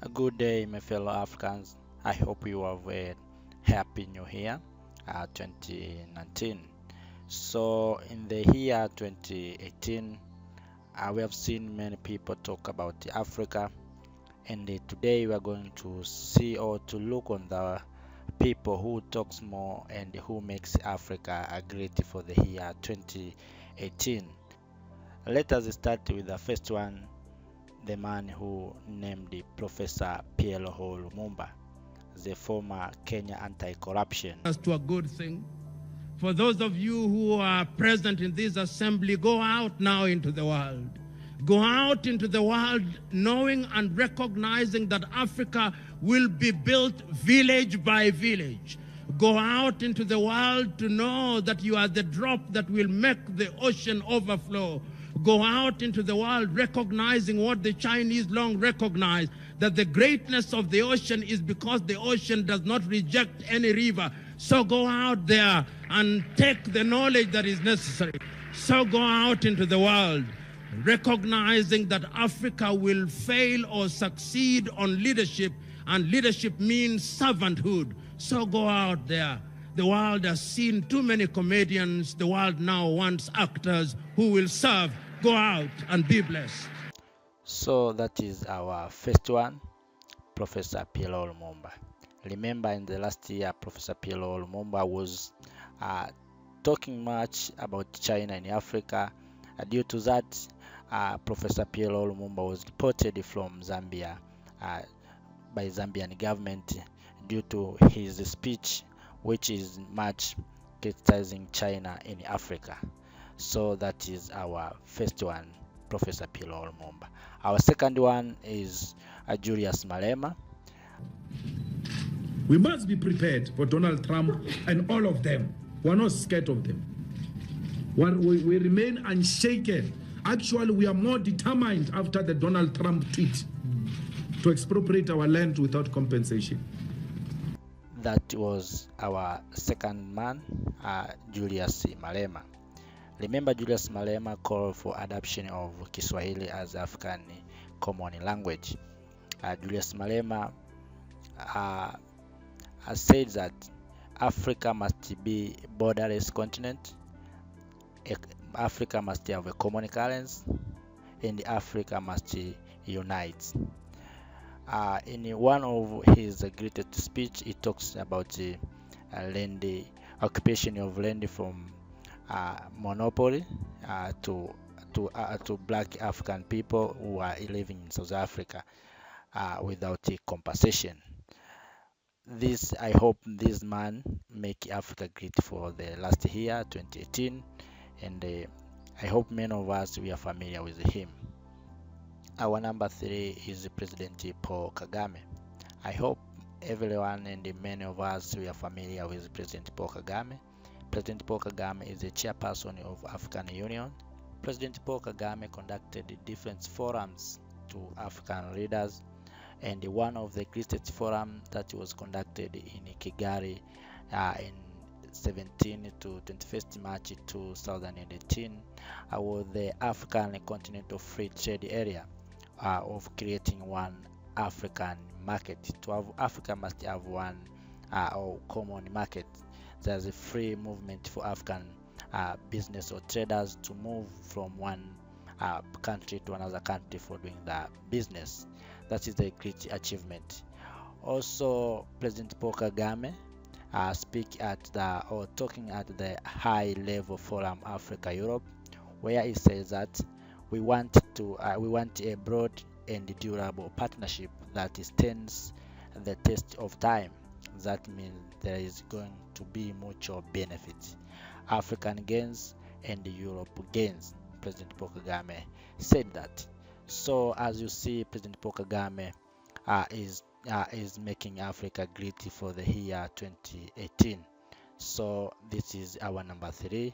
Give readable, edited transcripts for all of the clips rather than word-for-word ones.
A good day, my fellow Africans. I hope you have a happy new year, 2019. So, in the year 2018, we have seen many people talk about Africa, and today we are going to see or to look on the people who talks more and who makes Africa a great for the year 2018. Let us start with the first one, the man who named Professor Pierre Lumumba, the former Kenya anti-corruption. As to a good thing. For those of you who are present in this assembly, go out now into the world. Go out into the world knowing and recognizing that Africa will be built village by village. Go out into the world to know that you are the drop that will make the ocean overflow. Go out into the world recognizing what the Chinese long recognized, that the greatness of the ocean is because the ocean does not reject any river. So go out there and take the knowledge that is necessary. So go out into the world recognizing that Africa will fail or succeed on leadership, and leadership means servanthood. So go out there. The world has seen too many comedians. The world now wants actors who will serve. Go out and be blessed. So that is our first one, Professor Pierre Lumumba. Remember, in the last year, Professor Pierre Lumumba was talking much about China in Africa. Due to that, Professor Pierre Lumumba was deported from Zambia by Zambian government due to his speech, which is much criticizing China in Africa. So that is our first one, Professor Pierre Lumumba. Our second one is Julius Malema. We must be prepared for Donald Trump and all of them. We're not scared of them. We remain unshaken. Actually, we are more determined after the Donald Trump tweet to expropriate our land without compensation. That was our second man, Julius Malema. Remember, Julius Malema called for adoption of Kiswahili as African common language. Julius Malema has said that Africa must be a borderless continent. Africa must have a common currency, and Africa must unite. In one of his greatest speech, he talks about the occupation of land from monopoly to black African people who are living in South Africa without a compensation. I hope this man make Africa great for the last year 2018, and I hope many of us we are familiar with him. Our number 3 is President Paul Kagame. I hope everyone and many of us we are familiar with President Paul Kagame. President Paul Kagame is the chairperson of African Union. President Paul Kagame conducted different forums to African leaders, and one of the greatest forums that was conducted in Kigali in 17 to 21st March 2018 was the African Continental Free Trade Area of creating one African market. To have Africa must have one or common market. There's a free movement for African business or traders to move from one country to another country for doing the business. That is a great achievement. Also, President Paul Kagame talking at the high level forum Africa Europe, where he says that we want a broad and durable partnership that stands the test of time. That means there is going to be mutual benefit. African gains and Europe gains. President Paul Kagame said that. So as you see, President Paul Kagame is making Africa great for the year 2018. So this is our number 3.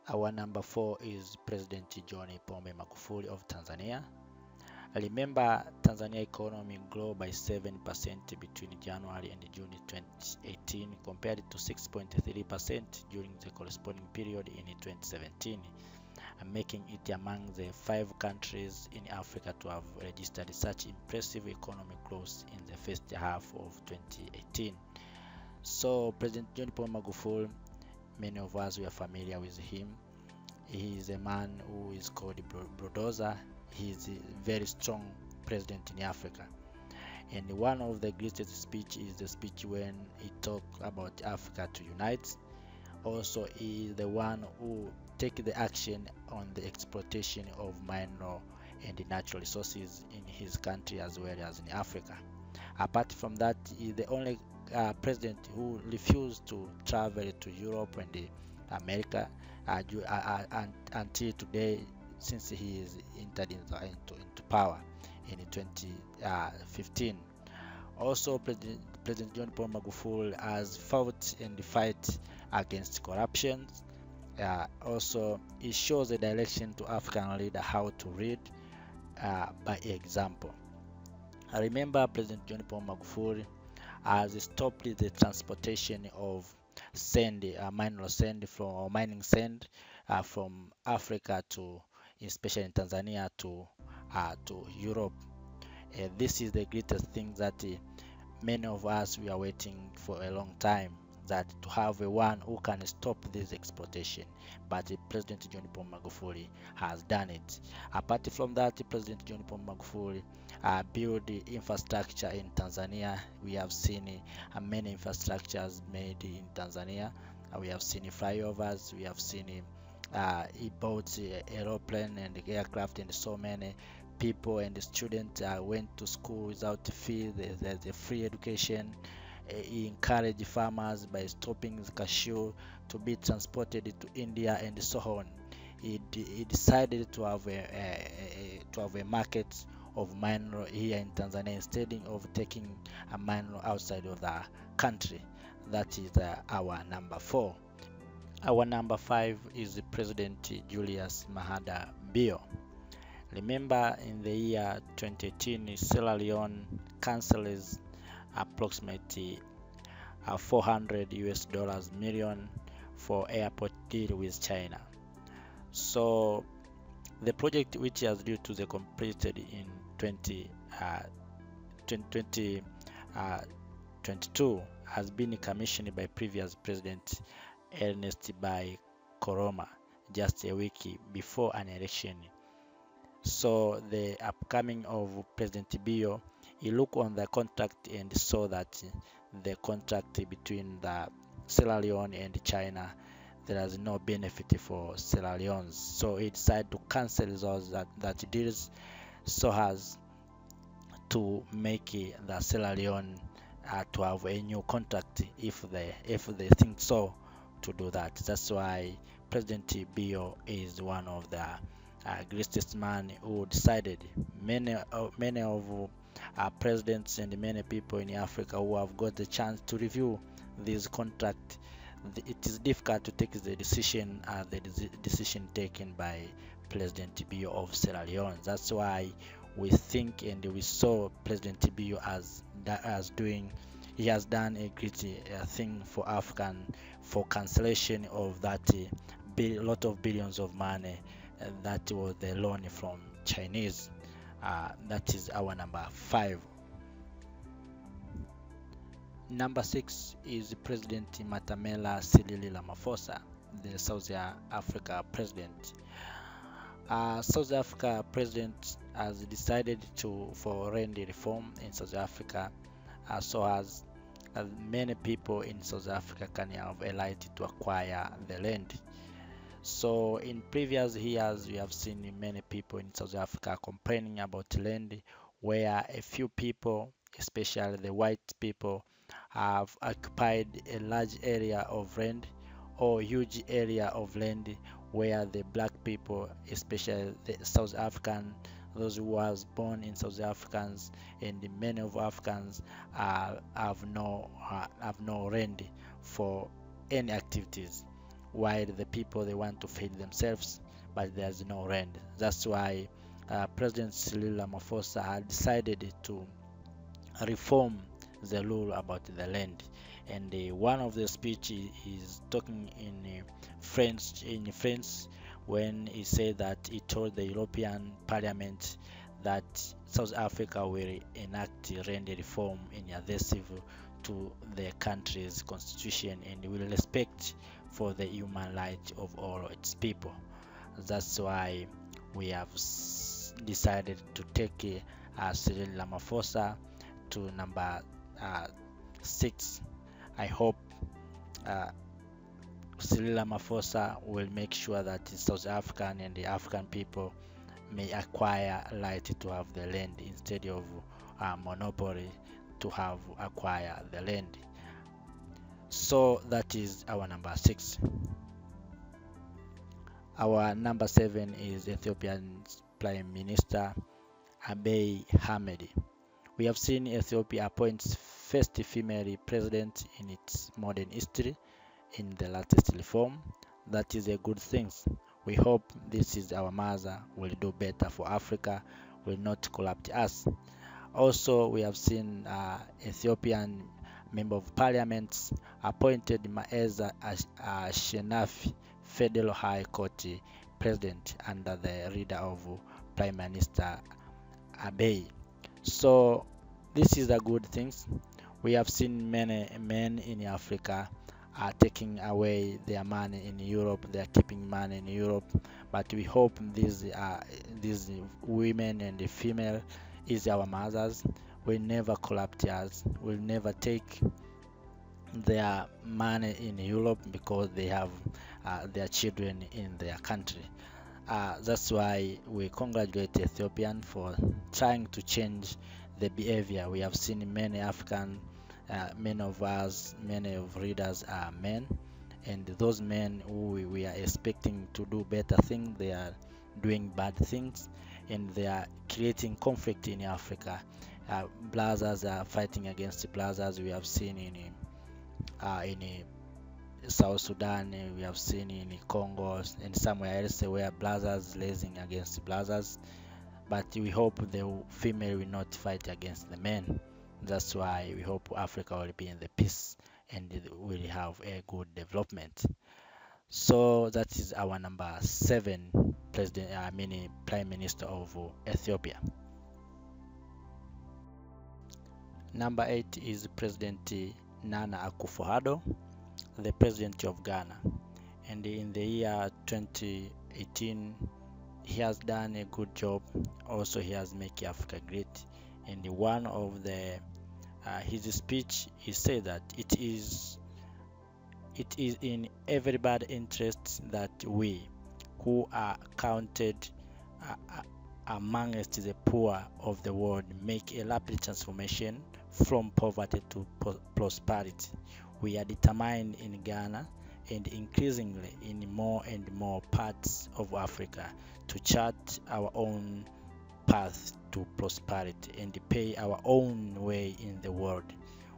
Our number 4 is President John Pombe Magufuli of Tanzania. Remember, Tanzania economy grew by 7% between January and June 2018 compared to 6.3% during the corresponding period in 2017. making it among the 5 countries in Africa to have registered such impressive economic growth in the first half of 2018. So President John Paul Magufuli, many of us were familiar with him. He is a man who is called bulldozer. He is a very strong president in Africa. And one of the greatest speech is the speech when he talked about Africa to unite. Also, he is the one who take the action on the exploitation of mineral and natural resources in his country as well as in Africa. Apart from that, he is the only president who refused to travel to Europe and America until today, since he is entered into power in 2015. Also, President John Paul Magufuli has fought and fight against corruption. Also, it shows a direction to African leaders how to lead by example. I remember President John Paul Magufuli has stopped the transportation of sand, mineral sand mining sand from Africa to, especially in Tanzania, to Europe. This is the greatest thing that many of us we are waiting for a long time, that to have a one who can stop this exploitation. But President John Paul Magufuli has done it. Apart from that, President John Paul Magufuli built the infrastructure in Tanzania. We have seen many infrastructures made in Tanzania. We have seen flyovers. We have seen he bought aeroplane and aircraft, and so many people and students went to school without fee. The free education. He encouraged farmers by stopping the cashew to be transported to India and so on. He decided to have a market of mineral here in Tanzania instead of taking a mineral outside of the country. That is our number 4. Our number 5 is President Julius Maada Bio. Remember, in the year 2018, Sierra Leone cancels approximately $400 million for airport deal with China. So the project, which is due to be completed in 2022, has been commissioned by previous President Ernest Bai Koroma just a week before an election. So the upcoming of President Bio, he looked on the contract and saw that the contract between the Sierra Leone and China, there is no benefit for Sierra Leone. So he decided to cancel those that deals, so as to make the Sierra Leone to have a new contract if they think so to do that. That's why President Bio is one of the greatest man who decided. Many of presidents and many people in Africa who have got the chance to review this contract, it is difficult to take the decision taken by President Bio of Sierra Leone. That's why we think and we saw President Bio as doing. He has done a great thing for African, for cancellation of that lot of billions of money that was the loan from Chinese. That is our number 5. Number 6 is President Matamela Cyril Ramaphosa, the South Africa president. South Africa president has decided for land reform in South Africa, so as many people in South Africa can have a right to acquire the land. So in previous years, we have seen many people in South Africa complaining about land, where a few people, especially the white people, have occupied a large area of land or huge area of land, where the black people, especially the South African, those who was born in South Africans, and many of Africans have no land for any activities, while the people, they want to feed themselves, but there's no land. That's why President Cyril Ramaphosa had decided to reform the rule about the land. And one of the speech is talking in French, when he said that he told the European Parliament that South Africa will enact land reform in adhesive to the country's constitution and will respect for the human rights of all its people. That's why we have decided to take Cyril Ramaphosa to number 6. I hope Cyril Ramaphosa will make sure that the South African and the African people may acquire right to have the land instead of monopoly to have acquire the land. So that is our number 6. Our number 7 is Ethiopian Prime Minister Abiy Ahmed. We have seen Ethiopia appoints first female president in its modern history in the latest reform. That is a good thing. We hope this is our mother will do better for Africa, will not corrupt us. Also, we have seen Ethiopian Member of Parliament appointed Maeza Shenafi Federal High Court President under the leader of Prime Minister Abiy. So this is a good thing. We have seen many men in Africa are taking away their money in Europe. They are keeping money in Europe, but we hope these women and the female is our mothers will never corrupt us, will never take their money in Europe because they have their children in their country. That's why we congratulate Ethiopian for trying to change the behavior. We have seen many African, many of us, many of readers are men, and those men who we are expecting to do better things, they are doing bad things, and they are creating conflict in Africa. Brothers are fighting against brothers. We have seen in South Sudan, we have seen in Congo and somewhere else where brothers raising against brothers. But we hope the female will not fight against the men. That's why we hope Africa will be in the peace and it will have a good development. So that is our number 7 Prime Minister of Ethiopia. Number 8 is President Nana Akufo, the President of Ghana. And in the year 2018, he has done a good job. Also, he has made Africa great. And one of his speech, he said that it is in everybody's interest that we, who are counted amongst the poor of the world, make a rapid transformation from poverty to prosperity. We are determined in Ghana and increasingly in more and more parts of Africa to chart our own path to prosperity and pay our own way in the world.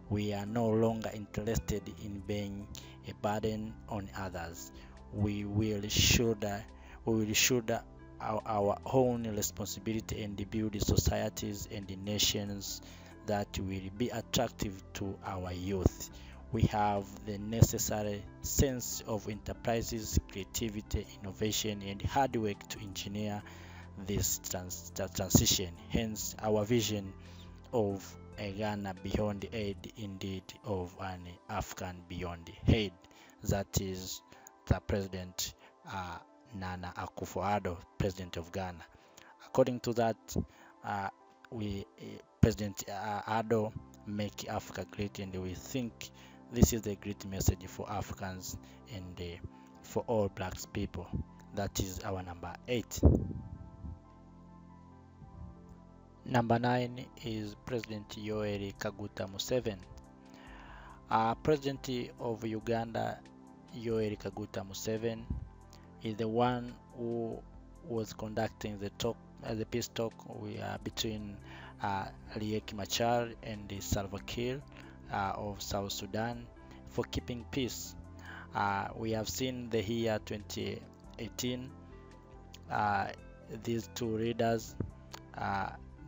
We are no longer interested in being a burden on others. We will shoulder our own responsibility and build societies and nations that will be attractive to our youth. We have the necessary sense of enterprises, creativity, innovation, and hard work to engineer this transition. Hence, our vision of a Ghana beyond aid, indeed of an African beyond aid. That is the President Nana Akufo-Addo, President of Ghana. According to that, President Addo make Africa great, and we think this is a great message for Africans and for all black people. That is our number 8. Number 9 is President Yoweri Kaguta Museven. President of Uganda, Yoweri Kaguta Museven, is the one who was conducting the peace talk between Riek Machar and the Salva Kiir of South Sudan for keeping peace. We have seen the year 2018. These two leaders,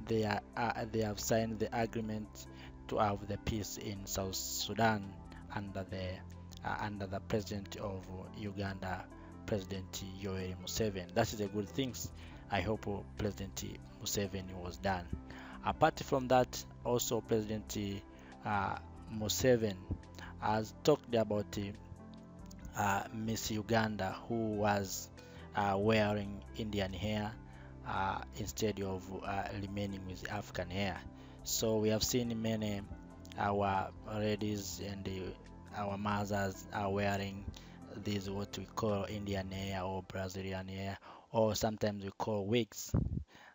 they have signed the agreement to have the peace in South Sudan under the president of Uganda, President Yoweri Museven. That is a good thing. I hope President Museven was done. Apart from that, also President Museven has talked about Miss Uganda, who was wearing Indian hair instead of remaining with African hair. So we have seen many our ladies and our mothers are wearing this what we call Indian hair or Brazilian hair, or sometimes we call wigs.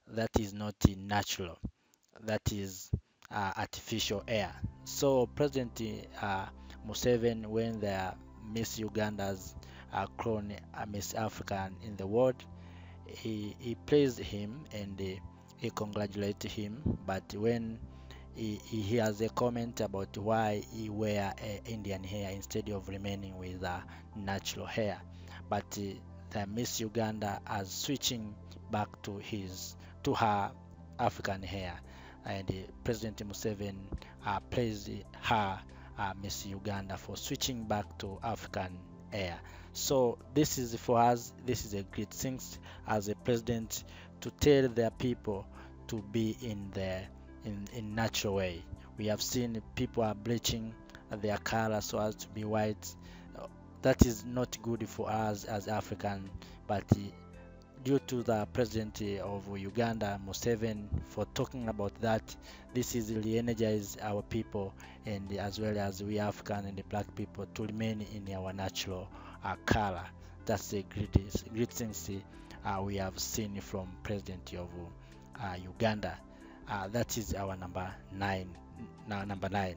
That is not natural. That is artificial hair. So President Museven, when the Miss Uganda's crowned Miss African in the world, he praised him and he congratulated him. But when he has a comment about why he wear Indian hair instead of remaining with natural hair, but the Miss Uganda is switching back to her African hair, and President Museven praised her, Miss Uganda, for switching back to African hair. So this is for us, this is a great thing as a president to tell their people to be in natural way. We have seen people are bleaching their color so as to be white. That is not good for us as African, but due to the president of Uganda, Museven, for talking about that, this is really energize our people, and as well as we African and the black people to remain in our natural color. That's a great thing we have seen from president of Uganda. That is our number 9. Number 9.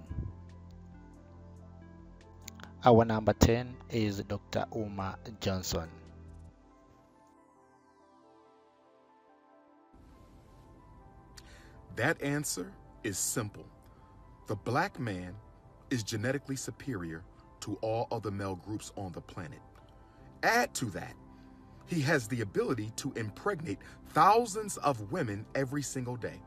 Our number 10 is Dr. Umar Johnson. That answer is simple. The black man is genetically superior to all other male groups on the planet. Add to that, he has the ability to impregnate thousands of women every single day.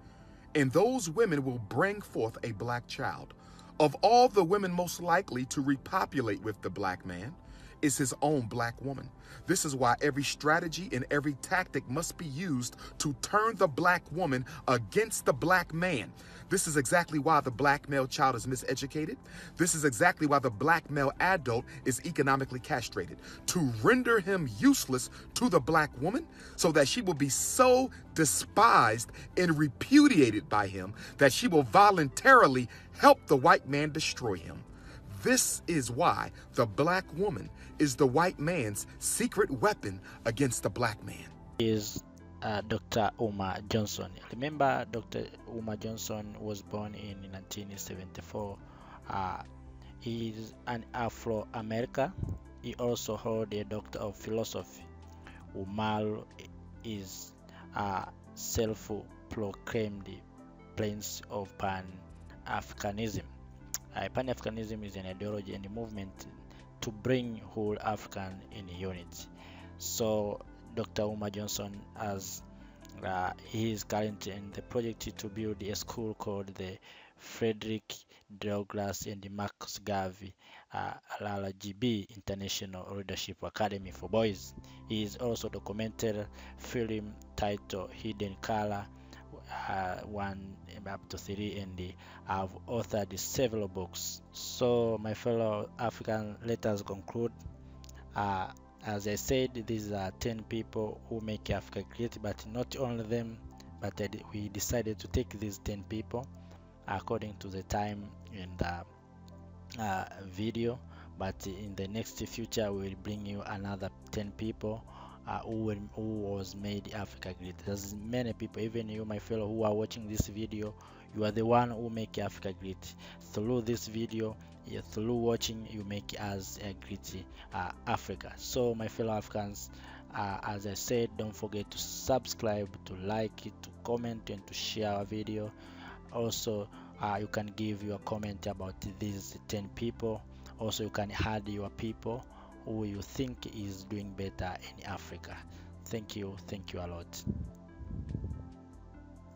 And those women will bring forth a black child. Of all the women most likely to repopulate with the black man is his own black woman. This is why every strategy and every tactic must be used to turn the black woman against the black man. This is exactly why the black male child is miseducated. This is exactly why the black male adult is economically castrated, to render him useless to the black woman so that she will be so despised and repudiated by him that she will voluntarily help the white man destroy him. This is why the black woman is the white man's secret weapon against the black man. Is Dr. Umar Johnson. Remember, Dr. Umar Johnson was born in 1974. He is an Afro-American. He also held a Doctor of Philosophy. Umar is a self-proclaimed Prince of Pan-Africanism. Pan-Africanism is an ideology and a movement to bring whole African in unity. So Dr. Umar Johnson he is currently in the project to build a school called the Frederick Douglass and Marcus Garvey LLGB International Leadership Academy for Boys. He is also documented film titled Hidden Color 1 up to 3, and have authored several books. So my fellow African, let us conclude. As I said, these are 10 people who make Africa great, but not only them, but we decided to take these 10 people according to the time in the video. But in the next future, we will bring you another 10 people who was made Africa great. There's many people, even you, my fellow, who are watching this video. You are the one who make Africa great. Through this video, through watching, you make us a great Africa. So my fellow Africans, as I said, don't forget to subscribe, to like it, to comment, and to share our video. Also, you can give your comment about these 10 people. Also, you can add your people who you think is doing better in Africa. Thank you a lot.